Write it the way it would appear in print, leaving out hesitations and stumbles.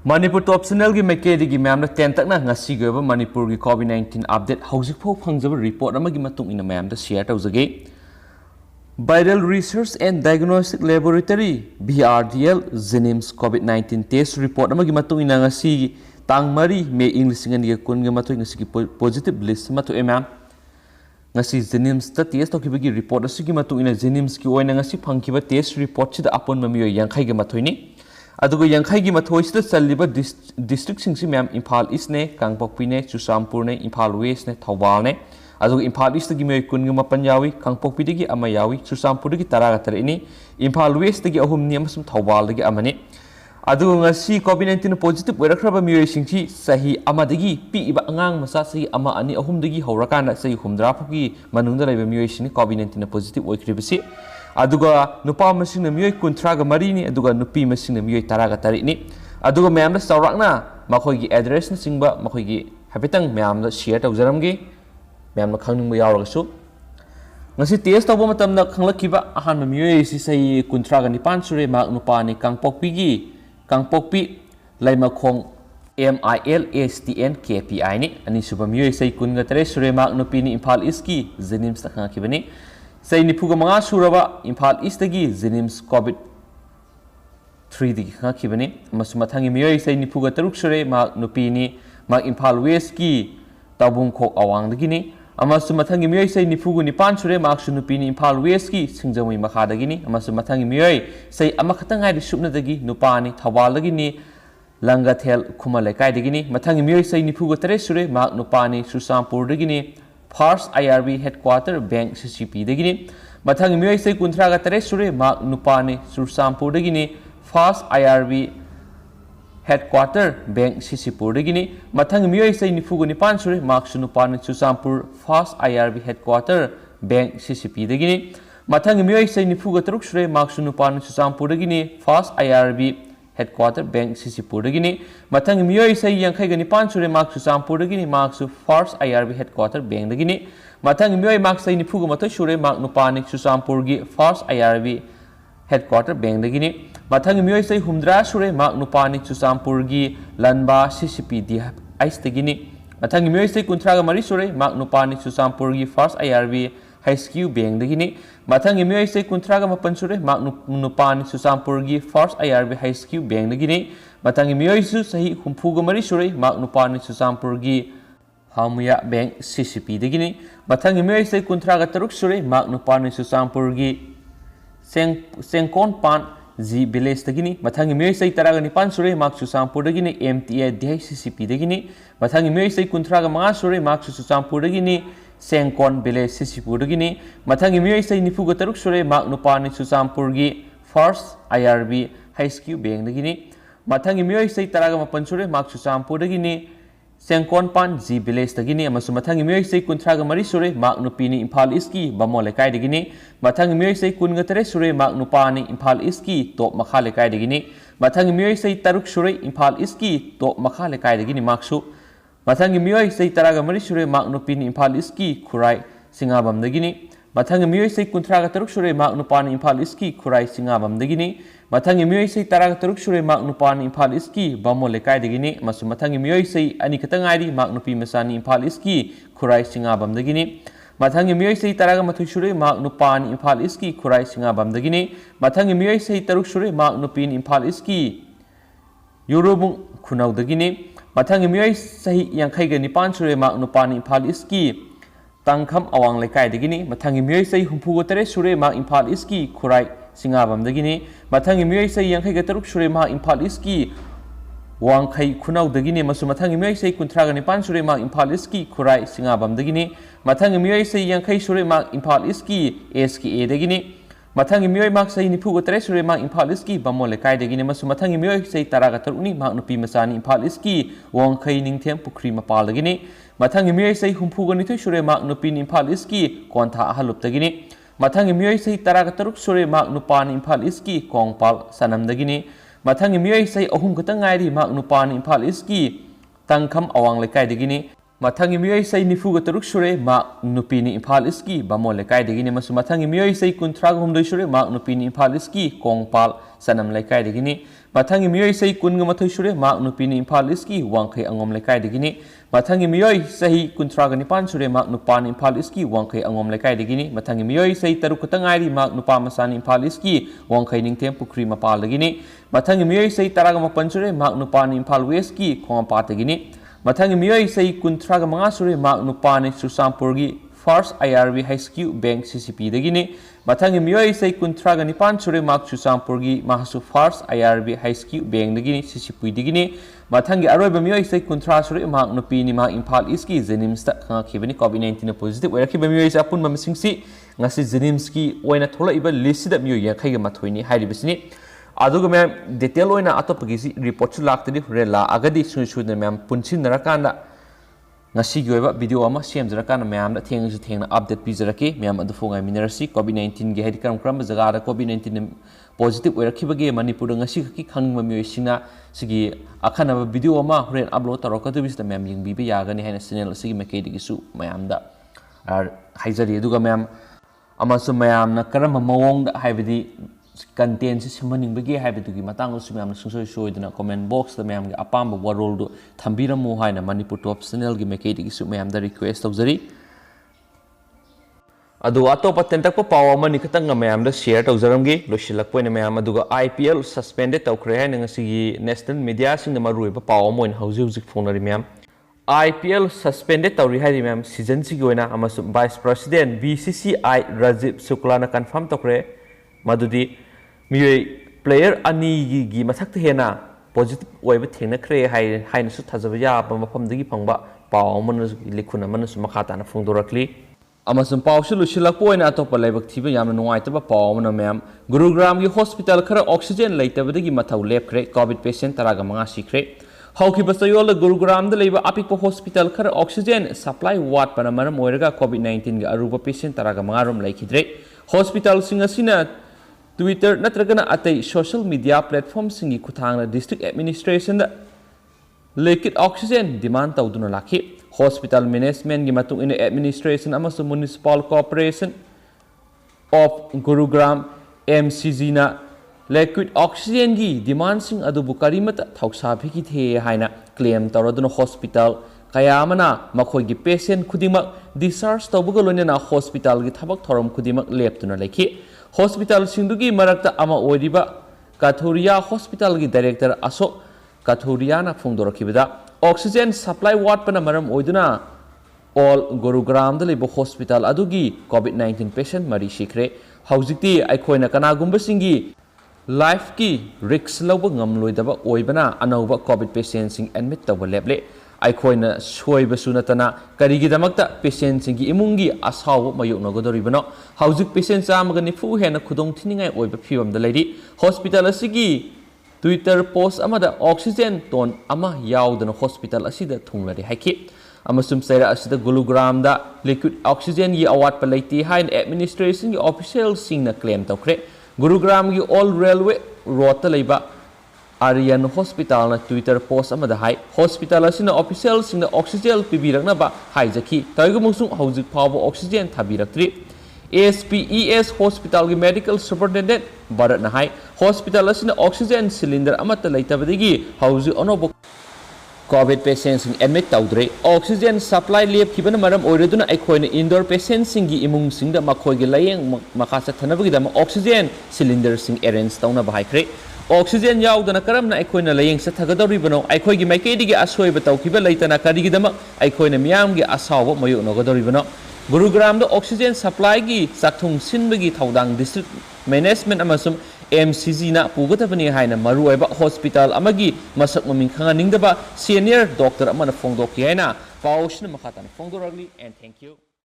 Manipur top channel gi maikedi gi ma'am ten तक ना ngasi gi ba Manipur gi COVID-19 update hauzik phau phangjaba report ama gi matung ina ma'am da share tawjage Viral Research and Diagnostic Laboratory BRDL Zenims COVID-19 test report ama gi matung ina ngasi tang mari me English ngan gi kun gi matung ngasi gi positive list matu ma'am ngasi Zenims ta test to gi report asu gi matung ina Zenims gi oina ngasi phangkiba test report chi da apon mamiyo yankhai gi mathoini अदुगो यंखाई की मथोइसद चलिबा district सिंगसि ma'am Imphal east ने कांगपोकपी ने चुसामपुर ने Imphal waste ने थौबाल ने अदुगो Imphal east की मय कुन मपन यावी कांगपोकपी दगी अमा यावी चुसामपुर दगी तरा गतरनि इम्फाल वेस्ट दगी अहुम नि अमसुम थौबाल दगी अमने अदुगो ngasi COVID-19 positive ओइरखरबा मियोय सिंगसि सही अमदगी पीइबा अंगांग मसा सही अमा अनि अहुम दगी हौरकाना सही हुमद्रा फकी मनुंगदा लाइबा मियोय सिंगि COVID-19 positive ओइख्रिबसि अदुगा नुपा मसिंग मियोय कुंथ्रागा मरीनी अदुगा नुपी मसिंग मियोय तरागा तरीनी अदुगा मैम दा चौराकना मखोयगी एड्रेस न सिंगबा मखोयगी हाइफेतंग मैम दा शेयर तौजरमगी मैम खंगनिंगबा यावरगसु ngasi test tawba matamda khanglakiba ahan miyoy si sai कुंथ्रागा निपान सुरे माक नुपानी Kangpokpi gi Kangpokpi लाइमाखोंग MILSTN KPI ni ani suba miyoy sai kunga tare सुरे माक नुपीनी इम्फाल ईस्ट की जेनिम्स ता खंगाकिबनी सही निफुगा मंगा सुरबा इम्फाल ईस्ट की जेनिम्स कोविड 3 दगी खंगाकिबनी मसु मथांगी मियोय सही निफुगा तरुक सुरे माक नुपीनी माक इम्फाल वेस्ट की ताबुंग खोक अवांग दगिनी अमसु मथांगी मियोय सही निफुगु निपान सुरे माक सु नुपीनी इम्फाल वेस्ट की सिंगजमई मखा दगिनी अमसु मथांगी मियोय सही अमखतंग हाइदि सुपना दगी नुपानी थवाल दगिनी लंगाथेल खुमा लेकाय दगिनी मथांगी मियोय सही निफुगा तरे सुरे माक नुपानी सुसामपुर दगिनी first IRB headquarter bank CCP दगिनी मथांगी मियोय सही कुंथ्रागा तरे सुरे माक नुपानी सुसामपुर दगिनी first IRB headquarter bank CCP दगिनी मथांगी मियोय सही निफुगु निपान सुरे माक सुनुपानी सुसामपुर first IRB headquarter bank CCP दगिनी मथांगी मियोय सही निफुगु तरुक सुरे माक सुनुपानी सुसामपुर दगिनी first IRB headquarter bank CCP दगिनी मथांगी मियोय सही यांखैगा निपान सुरे माक सुसामपुर दगिनी माक सु फर्स्ट IRB हेडक्वार्टर बैंक दगिनी मथांगी मियोय माक सही निफुगु मथोय सुरे माक नुपानी सुसामपुर गी फर्स्ट IRB हेडक्वार्टर बैंक दगिनी मथांगी मियोय सही हुमद्रा सुरे माक नुपानी सुसामपुर गी लनबा CCP DIS दगिनी मथांगी मियोय सही कुंथ्रागा मरी सुरे माक नुपानी सुसामपुर गी फर्स्ट IRB HQ बैंक दगिनी मथांगी मियोय सही कुंथ्रागा मपन सुरे माक नुपानी सुसामपुर गी फर्स्ट IRB HQ बैंक दगिनी मथांगी मियोय सु सही हुमफुगा मरी सुरे माक नुपानी सुसामपुर गी हामुया बैंक CCP दगिनी मथांगी मियोय सही कुंथ्रागा तरुक सुरे माक नुपानी सुसामपुर गी सेंकोन पान जी विलेज दगिनी मथांगी मियोय सही तरागा निपान सुरे माक सुसामपुर दगिनी MTA DI CCP दगिनी मथांगी मियोय सही कुंथ्रागा मंगा सुरे माक सुसामपुर दगिनी सेंकोन विलेज CCP दगिनी मथांगी मियोय सही निफुगा तरुक सुरे माक नुपानी सुसामपुर गी फर्स्ट IRB HQ बैंक दगिनी मथांगी मियोय सही तरागा मपन सुरे माक सुसामपुर दगिनी सेंकोन पान जी विलेज दगिनी अमसु मथांगी मियोय सही कुंथ्रागा मरी सुरे माक नुपीनी इम्फाल ईस्ट की बमो लेकाय दगिनी मथांगी मियोय सही कुनगा तरे सुरे माक नुपानी इम्फाल ईस्ट की टॉप मखा लेकाय दगिनी मथांगी मियोय सही तरुक सुरे इम्फाल ईस्ट की टॉप मखा लेकाय दगिनी माकसु मथांगी मियोय सही तरागा मरी सुरे माक नुपीनी इम्फाल ईस्ट की खुराई सिंगाबम दगिनी मथांगी मियोय सही कुंथ्रागा तरुक सुरे माक नुपानी इम्फाल ईस्ट की खुराई सिंगाबम दगिनी मथांगी मियोय सही तरागा तरुक सुरे माक नुपानी इम्फाल ईस्ट की बमो लेकाय दगिनी मसु मथांगी मियोय सही अनि खतंग आइरी माक नुपी मसानी इम्फाल ईस्ट की खुराई सिंगाबम दगिनी मथांगी मियोय सही तरागा मथुय सुरे माक नुपानी इम्फाल ईस्ट की खुराई सिंगाबम दगिनी मथांगी मियोय सही तरुक सुरे माक नुपीनी इम्फाल ईस्ट की योरोबुंग खुनाउ दगिनी मथांगी मियोय सही यांखैगा निपान सुरे माक नुपानी इम्फाल ईस्ट की तांखम अवांग लेकाय दगिनी मथांगी मियोय सही हुमफुगो तरे सुरे माक इम्फाल ईस्ट की खुराई सिंगाबम दगिनी मथांगी मियोय सही यांखैगा तरुक सुरे माक इम्फाल ईस्ट की वांखै खुनाउ दगिनी मसु मथांगी मियोय सही कुंथ्रागा निपान सुरे माक इम्फाल ईस्ट की खुराई सिंगाबम दगिनी मथांगी मियोय सही यांखै सुरे माक इम्फाल ईस्ट की SKA दगिनी मथांगी मियोय माक सही निफुगो तरे सुरे माक इम्फाल ईस्ट की बमो लेकाय दगिनी मसु मथांगी मियोय सही तरागा तरुनी माक नुपी मसानी इम्फाल ईस्ट की वांखै निंगथेम पुखरी मपाल दगिनी मथांगी मियोय सही हुमफुगो निथुय सुरे माक नुपीनी इम्फाल ईस्ट की कोंथा अहलुप दगिनी मथांगी मियोय सही तरागा तरुक सुरे माक नुपानी इम्फाल ईस्ट की कोंगपाल सनम दगिनी मथांगी मियोय सही अहुम खतंग आइरी माक नुपानी इम्फाल ईस्ट की तंखम अवांग लेकाय दगिनी मथांगी मियोय सही निफुगा तरुक सुरे माक नुपीनी इम्फाल ईस्ट की बमो लेकाय दगिनी मसु मथांगी मियोय सही कुंथ्रागा हुमदोय सुरे माक नुपीनी इम्फाल ईस्ट की कोंगपाल सनम लेकाय दगिनी Mathangi miyoi sahi kunga mathoi sure mak nupini Imphal East ki wangkhai angom lekai dagini. Mathangi miyoi sahi kuntraga nipan sure mak nupan Imphal East ki wangkhai angom lekai dagini. Mathangi miyoi sahi taruk katangairi mak nupa masan Imphal East ki wangkhai ningthem pukri mapal dagini. Mathangi miyoi sahi taraga mapan sure mak nupan Imphal West ki khongapat dagini. Mathangi miyoi sahi kuntraga manga sure mak nupani Chusampur gi First IRB Rescue Bank CCP dagini. Mathangi miyoi sahi kuntraga nipan sure mak Chusampur gi mahasu First IRB Rescue Bank dagini CCP dagini. Mathangi aroiba miyoi sahi kuntra sure mak nupini mak Imphal East ki Jenims ta khangakibani COVID-19 positive oirakiba miyoi sa apun mamsingsi ngasi Jenims ki oina thola iba list da miyoi yakhai ga mathoini hairibasini. Aduga ma'am detail oina atopagi report su laktadi rela agadi sunsudna ma'am punsin narakanda ngasi gi oiba video ama semjarakana ma'am da thengna update pizaraki ma'am adu fongai minerasi COVID-19 gi hedi kram jaga da COVID-19 positive oirakibagi Manipur ngasi ki khangma miyoi sina sigi akhana video ama horen upload tarokadu bisda ma'am yingbiba yagani haina channel sigi makedi gi su ma'am da haijari aduga ma'am amasu ma'am na karama mawong da haibadi content si simaning bagi haibatugi matang su ma'am sungsoi soidna comment box da ma'am gi apamba warol do thambiramu haina Manipur top channel gi makedi gi su ma'am da request tawjari adu atopa tentak paw ama ni khatang ma'am da share tawjaramgi losilak poina ma'am aduga IPL suspended tawkhre haina ngasi national media sing na marui ba paw moin hauji phonari ma'am IPL suspended tawri hari ma'am season si goina amasu vice president BCCI Rajiv Shukla na confirm tawkhre madudi miyoi player ani gi mathak te hena positive oiba thengna khre haina su thajaba ya ba mafam dagi phangba paw man likhuna man su makhata na phongdorakli amasum paw su lusilak poina atopa laibak thiba yamna nuaitaba paw man ma'am Gurugram gi hospital khara oxygen laitaba dagi mathau lepkhre covid patient taraga manga sikre haukiba sayol Gurugram da leiba apikpa hospital khara oxygen supply wat pana maram oiraga covid-19 gi aruba patient taraga manga rom laikhidre hospital singasina Twitter natragana atai social media platform singi kuthangna district administration da liquid oxygen demand tawduna lakhi hospital management gi matung in administration amasu municipal corporation of Gurugram MCG na liquid oxygen gi demand sing adubu karimata thausa phiki the haina claim tawraduna hospital kayamana makhoi gi patient khudimak discharge tawbuga loina hospital gi thabak thorom khudimak leptuna lakhi hospital singdugi marakta ama oiriba Kathuria hospital gi director Ashok Kathuria na phongdorakibada oxygen supply wat pana maram oiduna all Gurugram da lebo hospital adugi covid-19 patient mari shikre haujikti aikhoina kanagumba singi life ki risk loba ngamloidaba oibana anauba covid patient sing admit tawba leble aikhoina soiba sunatana karigidamakta patient singi imungi asaw mayukna godoribano haujik patient chamaga nifu hena khudong thiningai oiba phibam da leiri hospital asigi Twitter post amada oxygen ton ama yaudana hospital asida thunglari haiki amasum saira asida Gurugram da liquid oxygen gi award palaiti hain administration gi official singna claim tawkre Gurugram gi all railway road ta leiba Aryan hospital na Twitter post amada hai hospital asina official singna oxygen pibirakna ba haijaki taigu musung haujik phawa oxygen thabiraktri SPES hospital gi medical superintendent Bharat na hai hospital asina oxygen cylinder amata laitabadigi hauji onobo covid patients admit tawdre oxygen supply lep khibana maram oireduna aikhoina indoor patients singi imung singda makhoi gi layeng makasa thanabagi dama oxygen cylinder sing arrange tawna ba haikre oxygen yaudana karamna aikhoina layeng sa thagadoribano aikhoi gi maikeidi gi asoiba tawkiba laitana karigi dama aikhoina miyam gi asawa mayu nogodoribano Gurugram da oxygen supply gi sakthung sinbagi thaudang district management amasum MCG na pugatabani haina maruaiba hospital amagi masak maming khanganingdaba senior doctor amana phongdoki haina pawshna makhatana phongdoragli and thank you